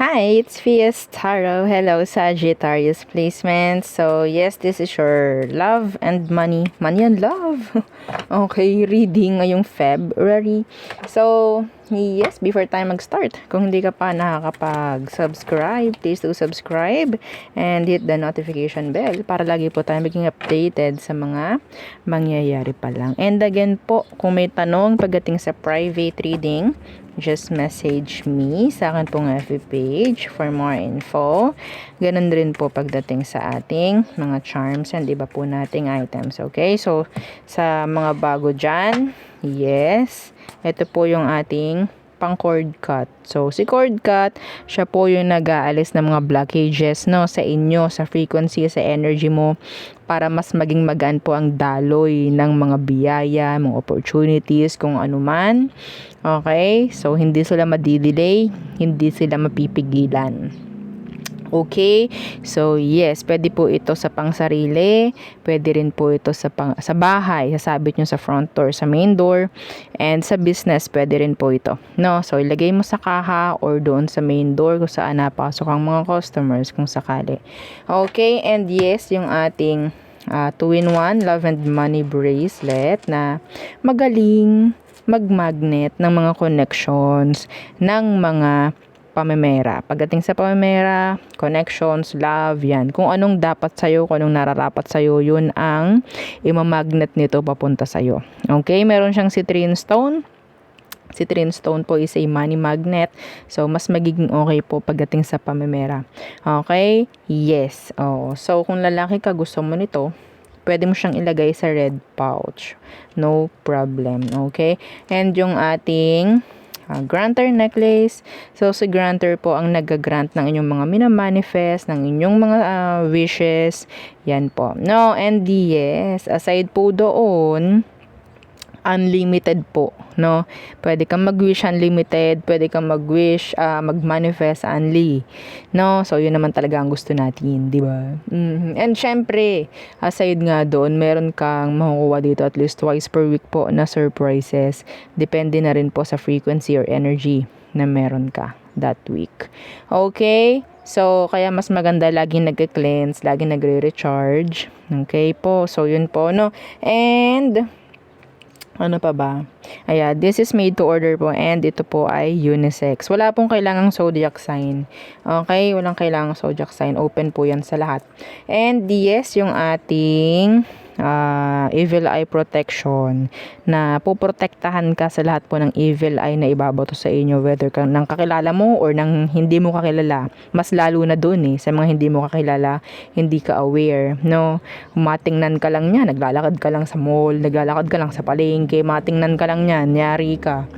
Hi, it's Fias Taro. Hello, Sagittarius placement. So, yes, this is your love and money. Money and love. Okay, reading ngayong February. So, yes, before tayo mag-start, kung hindi ka pa nakakapag-subscribe, please do subscribe and hit the notification bell para lagi po tayo maging updated sa mga mangyayari pa lang. And again po, kung may tanong pagdating sa private reading, just message me sa akin pong FB page for more info. Ganun rin po pagdating sa ating mga charms and iba po nating items. Okay? So, sa mga bago dyan, yes, ito po yung ating pang cord cut. So, si cord cut, siya po yung nag-aalis ng mga blockages, no, sa inyo, sa frequency, sa energy mo, para mas maging magaan po ang daloy ng mga biyaya, mga opportunities, kung ano man. Okay? So, hindi sila madidelay, hindi sila mapipigilan. Okay? So, yes, pwede po ito sa pangsarili, pwede rin po ito sa bahay, sasabit nyo sa front door, sa main door, and sa business, pwede rin po ito. No? So, ilagay mo sa kaha or doon sa main door kung saan napasok ang mga customers kung sakali. Okay? And yes, yung ating 2-in-1 love and money bracelet na magaling mag-magnet ng mga connections ng mga pamemera. Pagdating sa pamemera, connections, love, yan. Kung anong dapat sa'yo, kung anong nararapat sa'yo, yun ang imamagnet nito papunta sa'yo. Okay? Meron siyang citrine stone. Citrine stone po is a money magnet. So, mas magiging okay po pagdating sa pamemera. Okay? Yes. Oh. So, kung lalaki ka, gusto mo nito, pwede mo siyang ilagay sa red pouch. No problem. Okay? And yung ating grantor necklace. So, si grantor po ang nag-grant ng inyong mga minamanifest, ng inyong mga wishes. Yan po. No, and yes, aside po doon, unlimited po, no? Pwede kang mag-wish unlimited, pwede kang mag-wish, mag-manifest unli, no? So, yun naman talaga ang gusto natin, di ba? And syempre, aside nga doon, meron kang makukuha dito at least twice per week po na surprises. Depende na rin po sa frequency or energy na meron ka that week. Okay? So, kaya mas maganda laging nag-cleanse, laging nagre-recharge. Okay po? So, yun po, no? And ano pa ba? Ayan, this is made to order po and ito po ay unisex. Wala pong kailangang zodiac sign. Okay, walang kailangang zodiac sign. Open po yan sa lahat. And yes, yung ating evil eye protection na poprotektahan ka sa lahat po ng evil eye na ibabato sa inyo, whether ka nang kakilala mo or nang hindi mo kakilala. Mas lalo na dun sa mga hindi mo kakilala, hindi ka aware, no? Matingnan ka lang niya, naglalakad ka lang sa mall, naglalakad ka lang sa palengke, matingnan ka lang niyan, yari ka.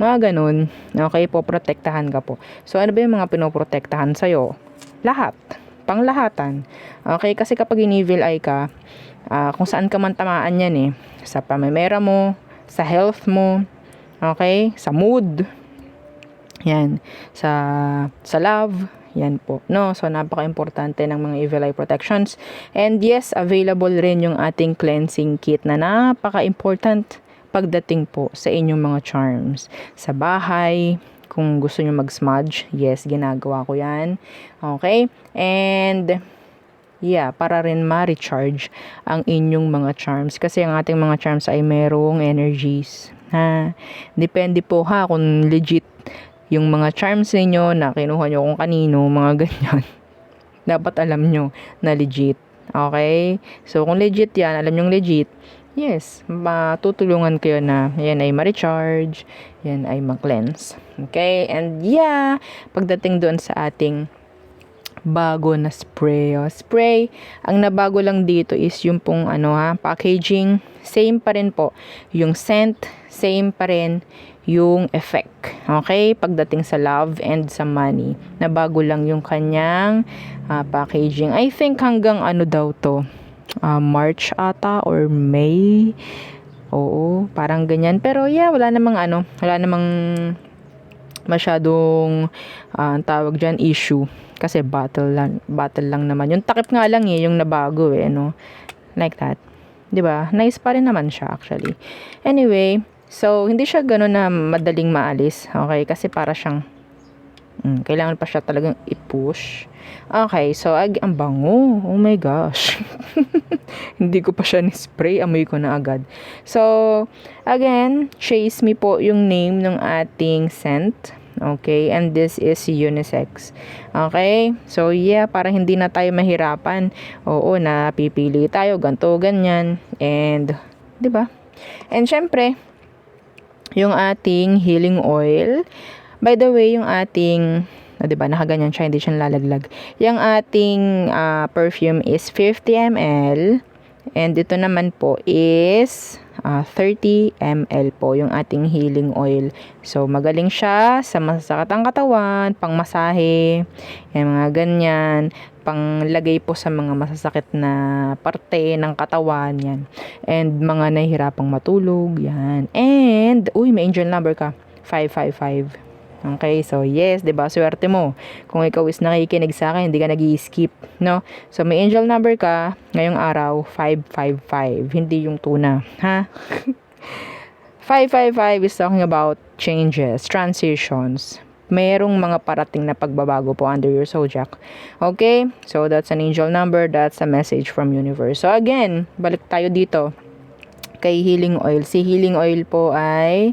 Mga ganun. Okay, poprotektahan ka po. So, ano ba yung mga pinoprotektahan sa'yo? Lahat. Panglahatan. Okay, kasi kapag in-evil eye ka, kung saan ka man tamaan yan sa pamemera mo, sa health mo, okay, sa mood, yan, sa love, yan po, no? So, napaka-importante ng mga evil eye protections. And yes, available rin yung ating cleansing kit na napaka-important pagdating po sa inyong mga charms. Sa bahay, kung gusto nyo mag-smudge, yes, ginagawa ko yan. Okay? And yeah, para rin ma-recharge ang inyong mga charms. Kasi ang ating mga charms ay merong energies. Depende po kung legit yung mga charms ninyo na kinuha nyo kung kanino, mga ganyan. Dapat alam nyo na legit. Okay? So, kung legit yan, alam nyo legit, yes, matutulungan kayo na yan ay ma-recharge, yan ay ma-cleanse. Okay? And yeah, pagdating doon sa ating bago na spray. Spray, ang nabago lang dito is yung pong packaging, same pa rin po. Yung scent, same pa rin yung effect. Okay? Pagdating sa love and sa money, nabago lang yung kanyang packaging. I think hanggang daw to, March ata or May. Oo, parang ganyan. Pero yeah, wala namang masyadong tawag dyan issue. Kasi battle lang naman. Yung takip nga lang yung nabago no? Like that. 'Di ba? Nice pa rin naman siya actually. Anyway, so hindi siya gano'n na madaling maalis. Okay? Kasi para siyang Kailangan pa siya talagang i-push. Okay, so ang bango. Oh my gosh. Hindi ko pa siya ni-spray, amoy ko na agad. So, again, Chase Me po yung name ng ating scent. Okay, and this is unisex. Okay, so yeah, para hindi na tayo mahirapan. Oo, napipili tayo, ganto, ganyan. And, di ba? And syempre, yung ating healing oil. By the way, yung ating, diba, nakaganyan siya, hindi siya lalaglag. Yung ating perfume is 50 ml. And ito naman po is 30 ml po yung ating healing oil. So, magaling siya sa masasakit ang katawan, pang masahe, yung mga ganyan, panglagay po sa mga masasakit na parte ng katawan, yan. And mga nahihirapang matulog, yan. And, may angel number ka, 555. Okay, so yes, 'di ba? Swerte mo. Kung ikaw is nakikinig sa akin, hindi ka nag-i-skip, no? So may angel number ka ngayong araw, 555, hindi yung tuna, ha? 555 is talking about changes, transitions. Merong mga parating na pagbabago po under your zodiac. Okay? So that's an angel number, that's a message from universe. So again, balik tayo dito kay healing oil. Si healing oil po ay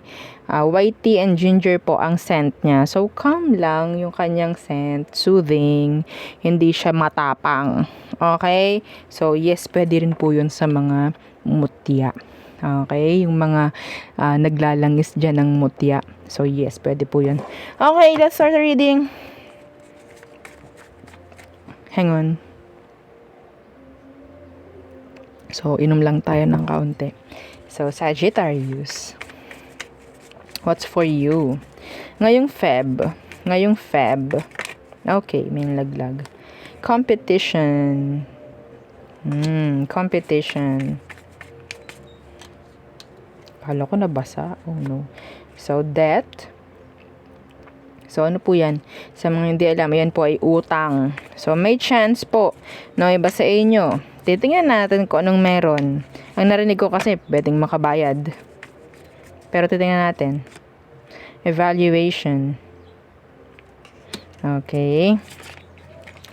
white tea and ginger po ang scent niya. So, calm lang yung kanyang scent. Soothing. Hindi siya matapang. Okay? So, yes, pwede rin po yun sa mga mutya. Okay? Yung mga naglalangis dyan ng mutya. So, yes, pwede po yun. Okay, let's start the reading. Hang on. So, inom lang tayo ng kaunti. So, Sagittarius. What's for you? Ngayong Feb. Okay, may laglag. Competition. Competition. Kala ko nabasa. Oh no. So, debt. So, ano po yan? Sa mga hindi alam, yan po ay utang. So, may chance po. No, iba sa inyo. Titingnan natin kung anong meron. Ang narinig ko kasi, pwedeng makabayad. Pero titingnan natin. Evaluation. Okay.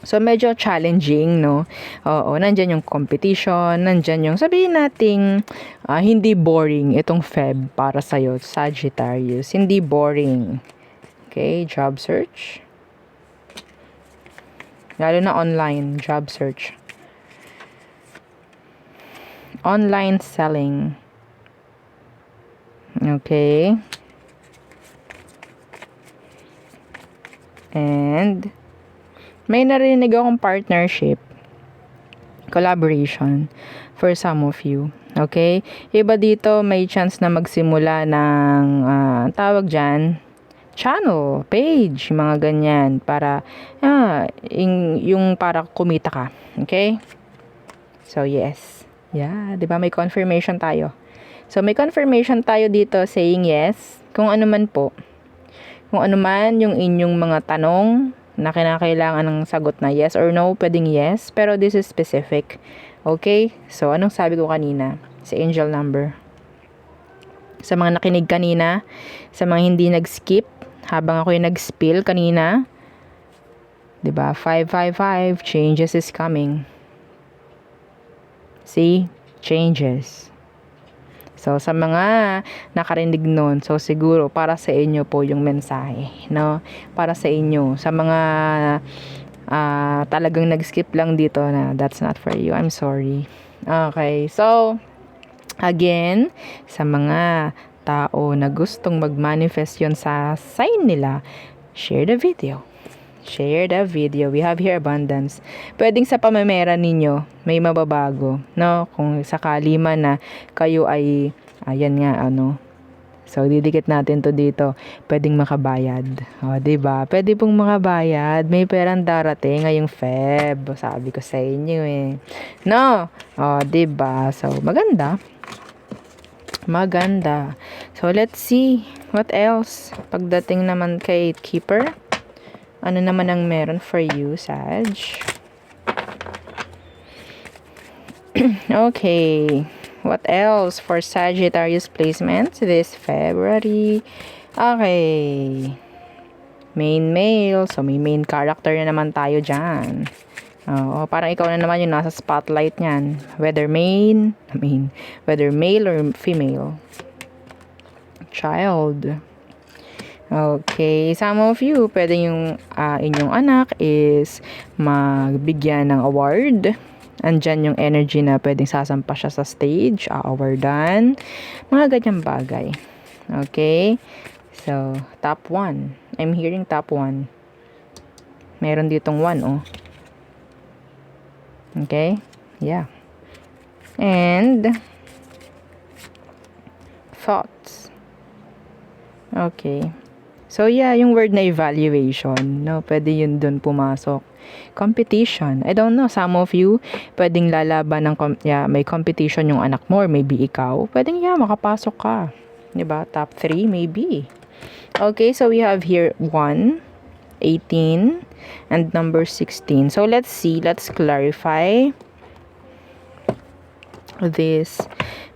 So, medyo challenging, no? Oo, nandyan yung competition, nandyan yung, sabihin nating, hindi boring itong Feb para sa'yo, Sagittarius. Hindi boring. Okay, job search. Lalo na online, job search. Online selling. Okay. And may narinig akong partnership, collaboration for some of you. Okay? Iba dito may chance na magsimula ng tawag dyan, channel, page, mga ganyan para yung para kumita ka. Okay? So yes. Yeah, 'di ba may confirmation tayo. So may confirmation tayo dito saying yes kung ano man po. Kung ano man yung inyong mga tanong na kinakailangan ng sagot na yes or no, pwedeng yes, pero this is specific. Okay? So anong sabi ko kanina? Sa angel number. Sa mga nakinig kanina, sa mga hindi nag-skip habang ako yung nag-spill kanina, 'di ba? 555, changes is coming. See? Changes. So, sa mga nakarinig nun, so siguro para sa inyo po yung mensahe, no? Para sa inyo. Sa mga talagang nag-skip lang dito na that's not for you. I'm sorry. Okay. So, again, sa mga tao na gustong mag-manifest yun sa sign nila, share the video. Share the video. We have here abundance. Pwedeng sa pamamera ninyo, may mababago. No? Kung sakali man na kayo ay, ayan nga, So, didikit natin to dito. Pwedeng makabayad. O, diba? Pwede pong makabayad. May perang darating ngayong Feb. Sabi ko sa inyo eh. No? O, diba? So, maganda. Maganda. So, let's see. What else? Pagdating naman kay Keeper. Ano naman ang meron for you, Sag? Okay. What else for Sagittarius placements this February? Okay. Main male. So, may main character na naman tayo dyan. Oo, parang ikaw na naman yung nasa spotlight niyan. Whether whether male or female. Child. Okay, some of you, pwede yung inyong anak is magbigyan ng award. Andyan yung energy na pwedeng sasampa siya sa stage, awardan. Mga ganyang bagay. Okay? So, top 1. I'm hearing top 1. Meron ditong 1, oh. Okay? Yeah. And thoughts. Okay. So, yeah, yung word na evaluation, no? Pwede yun dun pumasok. Competition. I don't know, some of you, pwedeng lalaban ng, may competition yung anak mo, or maybe ikaw. Pwedeng, makapasok ka. Diba? Top 3, maybe. Okay, so we have here 1, 18, and number 16. So, let's see. Let's clarify this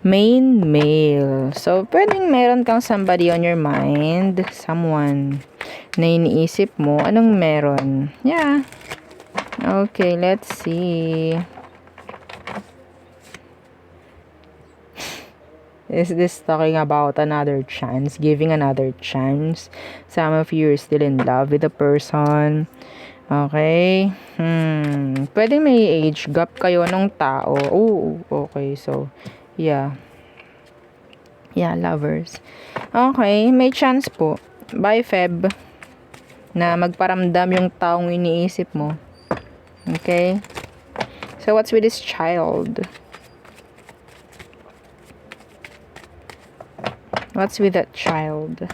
main male. So, pwedeng meron kang somebody on your mind. Someone na iniisip mo. Anong meron? Yeah. Okay, let's see. Is this talking about another chance? Giving another chance? Some of you are still in love with a person. Okay. Pwedeng may age gap kayo ng tao. Oh, okay. So, yeah. Yeah, lovers. Okay, may chance po. By Feb na magparamdam yung taong iniisip mo. Okay? So, what's with this child? What's with that child?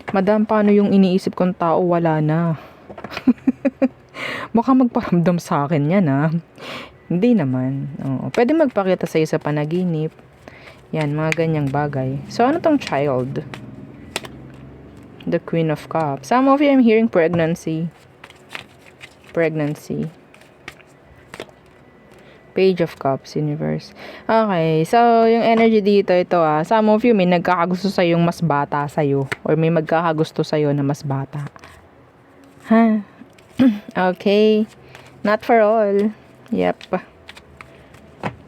Madam, paano yung iniisip kong tao? Wala na. Baka magparamdam sa akin yan, ha? Hindi naman. Oo. Pwede magpakita sa'yo sa panaginip. Yan, mga ganyang bagay. So, ano tong child? The Queen of Cups. Some of you, I'm hearing pregnancy. Pregnancy. Page of Cups, Universe. Okay, so, yung energy dito, ito some of you, may nagkakagusto sa'yong mas bata sa'yo. Or may magkakagusto sa'yo na mas bata. Ha? Okay. Not for all. Yep.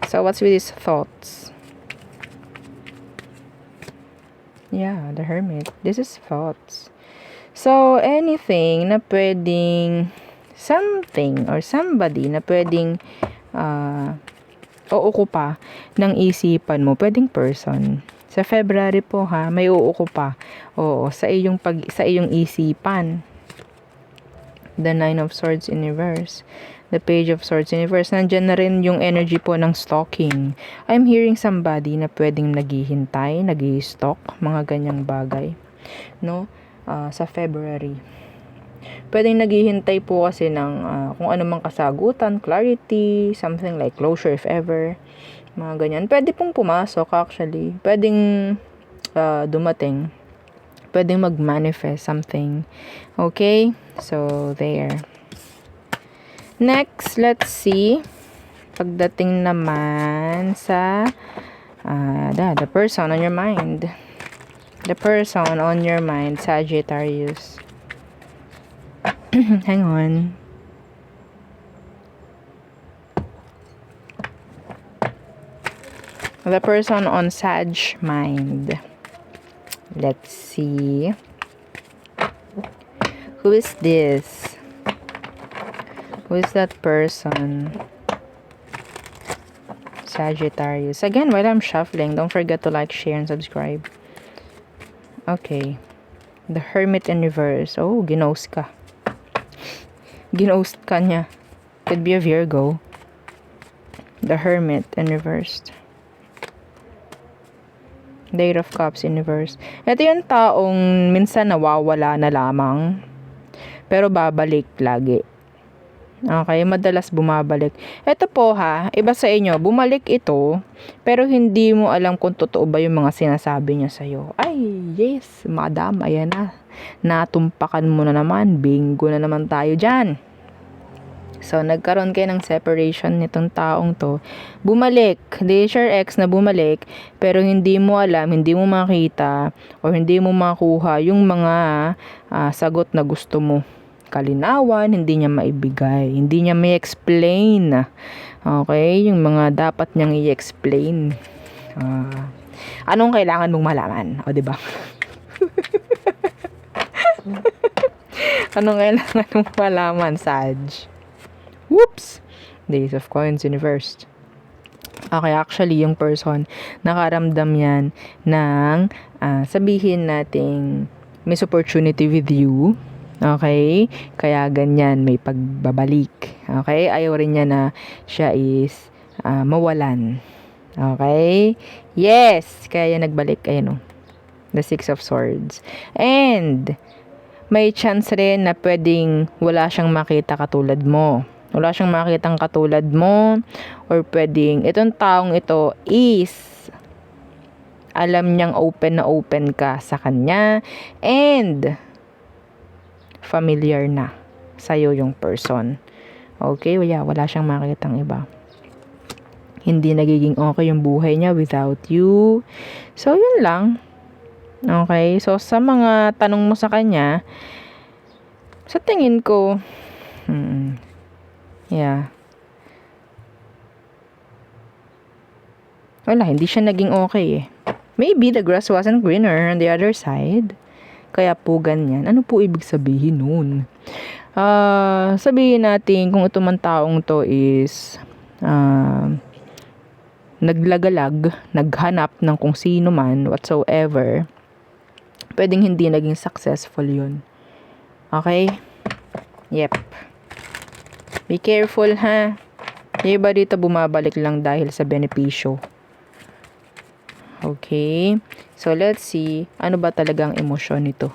So, what's with his thoughts? Yeah, the Hermit. This is thoughts. So, anything na pwedeng something or somebody na pwedeng uukupa ng isipan mo, pwedeng person. Sa February po may uukupa. Oo, sa iyong isipan. The Nine of Swords Universe. The Page of Swords Universe. Nandiyan na rin yung energy po ng stalking. I'm hearing somebody na pwedeng naghihintay, nag-i-stalk, mga ganyang bagay. No? Sa February. Pwedeng naghihintay po kasi ng kung ano mang kasagutan, clarity, something like closure if ever. Mga ganyan. Pwede pong pumasok actually. Pwedeng dumating. Pwedeng mag-manifest something. Okay? So, there. Next, let's see. Pagdating naman sa the person on your mind. The person on your mind, Sagittarius. Hang on. The person on Sag mind. Let's see. Who is this? Who is that person? Sagittarius. Again, while I'm shuffling, don't forget to like, share, and subscribe. Okay. The Hermit in reverse. Oh, ginost ka. Ginost ka niya. Could be a Virgo. The Hermit in reversed. The Eight of Cups in reverse. Ito yung taong minsan nawawala na lamang. Pero babalik lagi. Okay, madalas bumabalik. Ito po iba sa inyo, bumalik ito, pero hindi mo alam kung totoo ba yung mga sinasabi niya sa'yo. Ay, yes, madam, ayan na. Natumpakan mo na naman, bingo na naman tayo dyan. So, nagkaroon kayo ng separation nitong taong to. Bumalik. Di your ex na bumalik, pero hindi mo alam, hindi mo makita, or hindi mo makuha yung mga sagot na gusto mo. Kalinawan, hindi niya maibigay. Hindi niya may explain. Okay? Yung mga dapat niyang i-explain. Anong kailangan mong malaman? O, diba? Anong kailangan mong malaman, Saj? Whoops! Days of Coins Universe. Okay, actually, yung person, nakaramdam yan ng sabihin nating miss opportunity with you. Okay? Kaya ganyan, may pagbabalik. Okay? Ayaw rin niya na siya is mawalan. Okay? Yes! Kaya nagbalik. Ayan o. The Six of Swords. And, may chance rin na pwedeng wala siyang makita katulad mo. Wala siyang makitang katulad mo, or pwedeng itong taong ito is alam niyang open na open ka sa kanya, and familiar na sa'yo yung person. Okay? Wala siyang makitang iba. Hindi nagiging okay yung buhay niya without you. So, yun lang. Okay? So, sa mga tanong mo sa kanya, sa tingin ko, yeah. Wala, hindi siya naging okay eh. Maybe the grass wasn't greener on the other side. Kaya po ganyan. Ano po ibig sabihin nun? Sabihin natin kung ito man taong to is naglagalag, naghanap ng kung sino man, whatsoever, pwedeng hindi naging successful yun. Okay? Yep. Be careful, ha? Yung iba dito bumabalik lang dahil sa benepisyo. Okay? So, let's see. Ano ba talagang emosyon nito?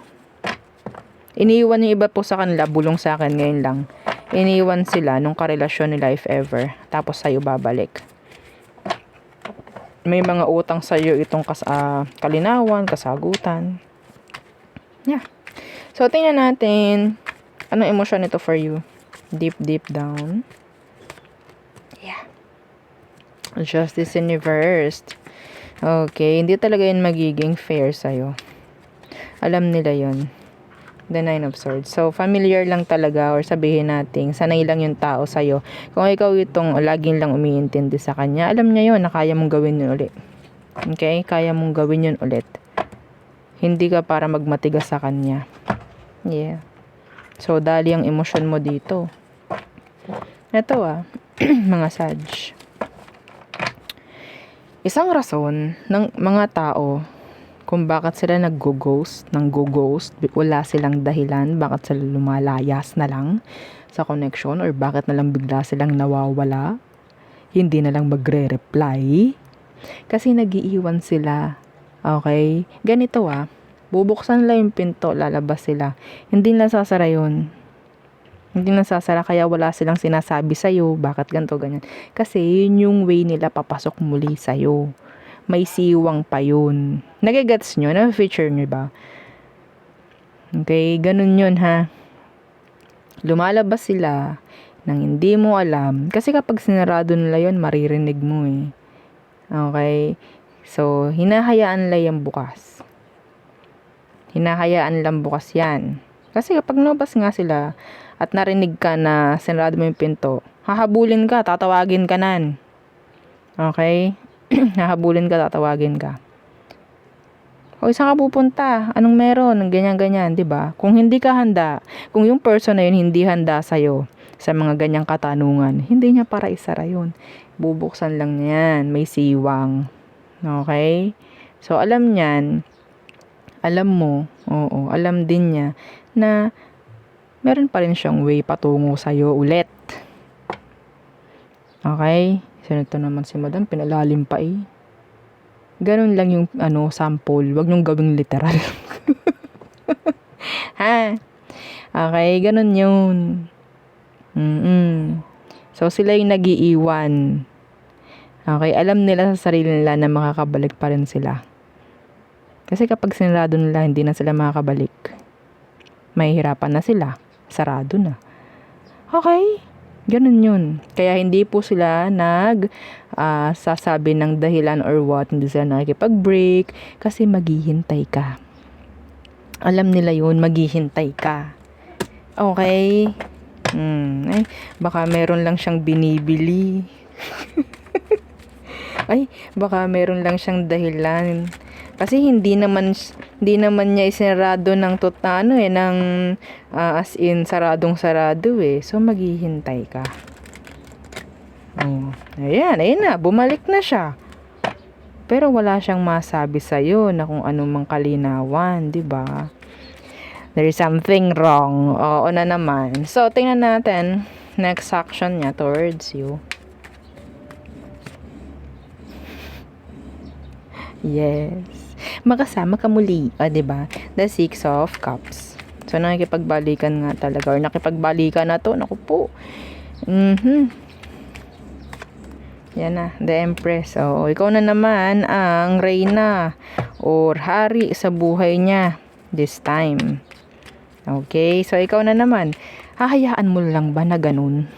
Iniiwan yung iba po sa kanila. Bulong sa akin ngayon lang. Iniiwan sila nung karelasyon nila if ever. Tapos sa'yo babalik. May mga utang sa'yo itong kalinawan, kasagutan. Yeah. So, tingnan natin. Anong emosyon nito for you? Deep down. Yeah. Justice in reversed. Okay, hindi talaga yun magiging fair sa'yo. Alam nila yun. The Nine of Swords. So, familiar lang talaga, or sabihin natin, sanay lang yung tao sa'yo. Kung ikaw itong laging lang umiintindi sa kanya, alam niya yun na kaya mong gawin yun ulit. Okay? Kaya mong gawin yun ulit. Hindi ka para magmatigas sa kanya. Yeah. So, dali ang emosyon mo dito. Ito mga Sag. Isang rason ng mga tao kung bakit sila nag-ghost, wala silang dahilan, bakit sila lumalayas na lang sa connection, or bakit na lang bigla silang nawawala, hindi na lang magre-reply, kasi nag-iiwan sila. Okay? Ganito bubuksan lang yung pinto, lalabas sila. Hindi nasasara yun. Hindi nasasara, kaya wala silang sinasabi sa'yo, bakit ganito, ganyan. Kasi yun yung way nila papasok muli sa'yo. May siwang pa yun. Nagigets nyo? Na-feature nyo ba? Okay, ganun yun ha. Lumalabas sila nang hindi mo alam. Kasi kapag sinarado nila yun, maririnig mo eh. Okay? So, hinahayaan lang yan bukas. Hinahayaan lang bukas yan. Kasi kapag nabas nga sila, at narinig ka na sinarado mo yung pinto, hahabulin ka, tatawagin ka nan. Okay? Hahabulin ka, tatawagin ka. O, saan ka pupunta? Anong meron? Ganyan-ganyan, diba? Kung hindi ka handa, kung yung person na yun hindi handa sa'yo, sa mga ganyang katanungan, hindi niya para isara yun. Bubuksan lang yan. May siwang. Okay? So, alam niyan, alam mo, alam din niya, na meron pa rin siyang way patungo sa'yo ulit. Okay? So, ito naman si madam, pinalalim pa eh. Ganun lang yung sample. Huwag niyong gawing literal. Ha? Okay, ganun yun. So, sila yung nag-iiwan. Okay, alam nila sa sarili nila na makakabalik pa rin sila. Kasi kapag sinarado nila, hindi na sila makakabalik. Mahihirapan na sila. Sarado na. Okay? Ganun yun. Kaya hindi po sila sasabi ng dahilan or what, hindi sila nakikipag-break kasi maghihintay ka. Alam nila yun, maghihintay ka. Okay? Ay, baka meron lang siyang binibili. Ay, baka meron lang siyang dahilan. Kasi hindi naman niya isinarado ng ng as in sarado eh. So maghihintay ka. Ayan na, bumalik na siya. Pero wala siyang masabi sa'yo na kung ano mang kalinawan, di ba? There is something wrong. Oo na naman. So, tingnan natin next action niya towards you. Yes. Makasama ka muli. Diba? The Six of Cups. So, nakikipagbalikan nga talaga. Or nakipagbalikan na to. Naku po. Yan na. The Empress. So, ikaw na naman ang Reyna or Hari sa buhay niya. This time. Okay? So, ikaw na naman. Hahayaan mo lang ba na ganun?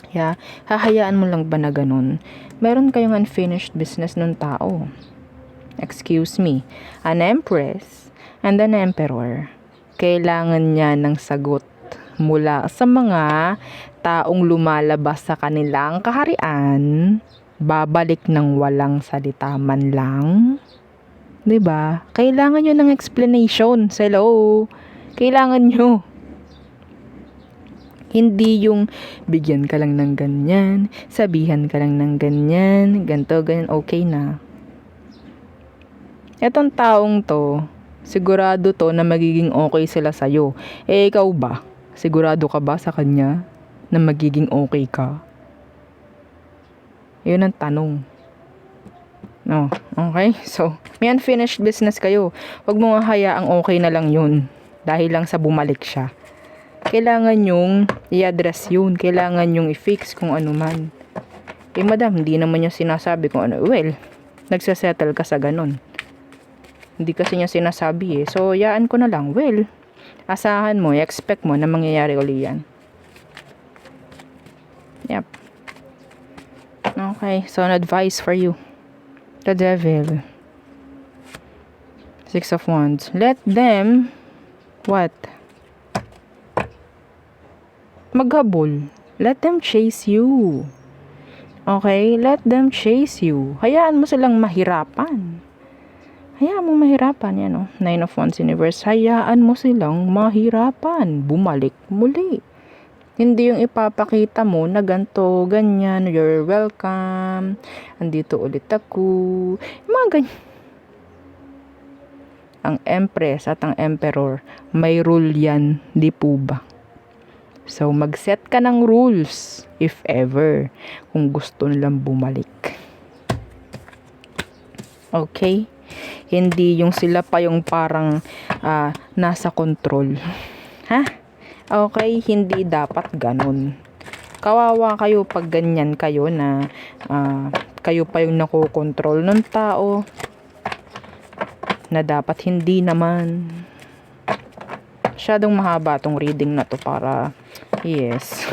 Yeah. Hahayaan mo lang ba na ganun? Meron kayong unfinished business ng tao. Excuse me. An Empress and an Emperor. Kailangan niya ng sagot mula sa mga taong lumalabas sa kanilang kaharian. Babalik ng walang salita man lang. 'Di ba? Kailangan nyo ng explanation. Hello. Kailangan nyo. Hindi yung bigyan ka lang ng ganyan, sabihan ka lang ng ganyan, ganito, ganyan, okay na. Etong taong to, sigurado to na magiging okay sila sa'yo. Ikaw ba? Sigurado ka ba sa kanya na magiging okay ka? Yun ang tanong. No, okay? So, may unfinished business kayo. Huwag mo nga hayaang okay na lang yun. Dahil lang sa bumalik siya. Kailangan yung i-address yun. Kailangan yung i-fix kung ano man. Madam, hindi naman niya sinasabi kung ano. Well, nagsasettle ka sa ganun. Hindi kasi niya sinasabi eh. So, yaan ko na lang. Well, asahan mo, expect mo na mangyayari uli yan. Yep. Okay, so an advice for you. The Devil. Six of Wands. Let them, what? Maghabol. Let them chase you. Okay? Let them chase you. Hayaan mo silang mahirapan. Hayaan mo mahirapan. Yan o. Nine of Wands Universe. Hayaan mo silang mahirapan. Bumalik muli. Hindi yung ipapakita mo na ganito, ganyan, you're welcome, andito ulit ako. Mga ganyan. Ang Empress at ang Emperor, may rule yan. Di po ba? So, mag-set ka ng rules, if ever, kung gusto nilang bumalik. Okay? Hindi yung sila pa yung parang nasa control. Ha? Okay? Hindi dapat ganun. Kawawa kayo pag ganyan kayo na kayo pa yung nakokontrol ng tao na dapat hindi naman. Masyadong mahaba tong reading na to para yes.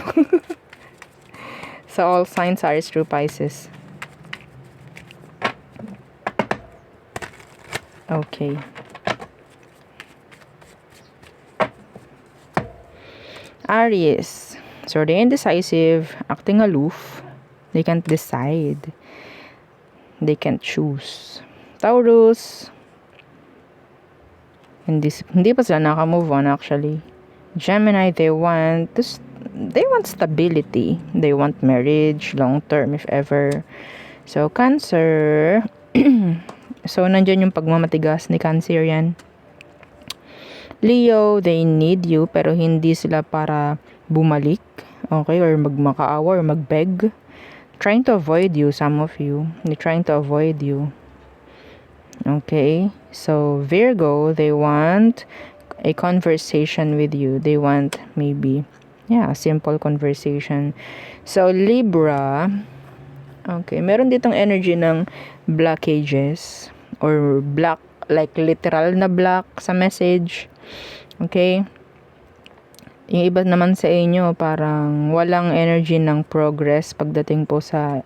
So all signs are true, Pisces. Okay. Aries. So they're indecisive, acting aloof. They can't decide. They can't choose. Taurus. Hindi pa sila naka-move on actually. Gemini, they want stability. They want marriage, long term if ever. So Cancer. So nandiyan yung pagmamatigas ni Cancer yan. Leo, they need you pero hindi sila para bumalik. Okay, or magmakaawa or magbeg. Trying to avoid you, some of you. They're trying to avoid you. Okay, so Virgo, they want a conversation with you. They want maybe, a simple conversation. So Libra, okay, meron ditong energy ng blockages or black, like literal na black sa message. Okay, Yung iba naman sa inyo, parang walang energy ng progress pagdating po sa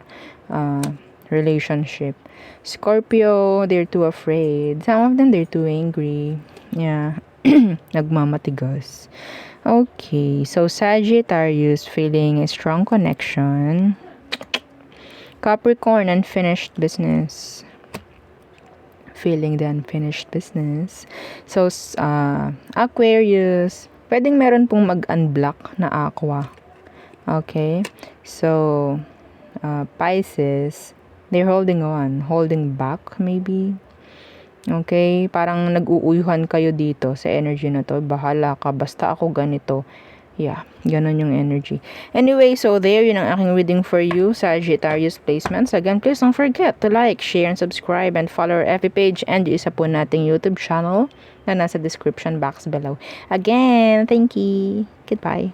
uh, relationship. Scorpio, they're too afraid. Some of them, they're too angry. Yeah. Nagmamatigas. Okay, so Sagittarius feeling a strong connection. Capricorn, unfinished business. Feeling the unfinished business. So, Aquarius, pwedeng meron pong mag-unblock na aqua. Okay? So, Pisces, they're holding on. Holding back, maybe. Okay? Parang nag-uuyuhan kayo dito sa energy na to. Bahala ka. Basta ako ganito. Yeah, ganun yung energy. Anyway, so there, yun ang aking reading for you, Sagittarius placements. Again, please don't forget to like, share, and subscribe, and follow our FB page and yung isa po nating YouTube channel na nasa description box below. Again, thank you. Goodbye.